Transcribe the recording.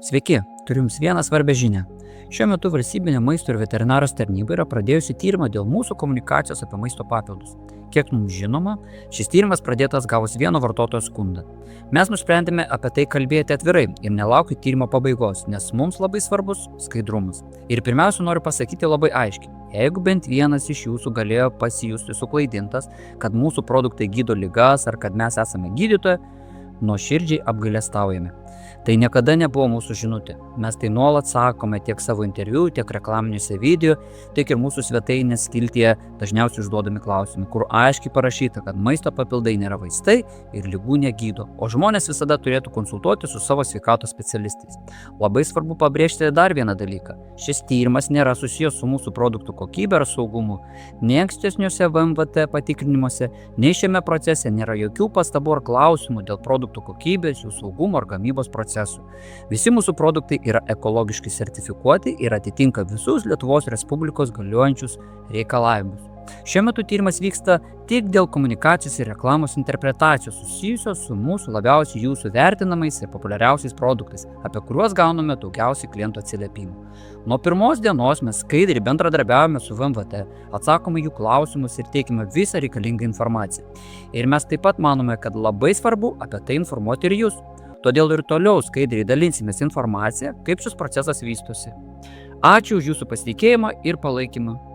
Sveiki, turiu Jums vieną svarbę žinią. Šiuo metu Valstybinė maisto ir veterinarijos tarnyba yra pradėjusi tyrimą dėl mūsų komunikacijos apie maisto papildus. Kiek mums žinoma, šis tyrimas pradėtas gavus vieno vartotojo skundą. Mes nusprendėme apie tai kalbėti atvirai ir nelaukti tyrimo pabaigos, nes mums labai svarbus skaidrumas. Ir pirmiausia, noriu pasakyti labai aiškiai, jeigu bent vienas iš jūsų galėjo pasijusti suklaidintas, kad mūsų produktai gydo ligas ar kad mes esame gydytojai, nuoširdžiai apgailestaujame. Tai niekada nebuvo mūsų žinutė. Mes tai nuolat sakome tiek savo interviu, tiek reklaminiuose video, tiek ir mūsų svetainės skiltyje dažniausiai užduodami klausimai, kur aiškiai parašyta, kad maisto papildai nėra vaistai ir ligų negydo, o žmonės visada turėtų konsultuoti su savo sveikatos specialistais. Labai svarbu pabrėžti dar vieną dalyką. Šis tyrimas nėra susijęs su mūsų produktų kokybė ar saugumu. Nei ankstesniuose VMVT patikrinimuose, nei šiame procese nėra jokių pastabų ar klausimų dėl produktų kokybės, jų saugumo ar gamybos procesų. Visi mūsų produktai yra ekologiškai sertifikuoti ir atitinka visus Lietuvos Respublikos galiojančius reikalavimus. Šiuo metu tyrimas vyksta tik dėl komunikacijos ir reklamos interpretacijos susijusios su mūsų labiausiai jūsų vertinamais ir populiariausiais produktais, apie kuriuos gauname daugiausiai klientų atsiliepimų. Nuo pirmos dienos mes skaidriai bendradarbiavome su VMVT, atsakome jų klausimus ir teikime visą reikalingą informaciją. Ir mes taip pat manome, kad labai svarbu apie tai informuoti ir jūs. Todėl ir toliau skaidriai dalinsimės informaciją, kaip šis procesas vystosi. Ačiū už jūsų pasitikėjimą ir palaikymą.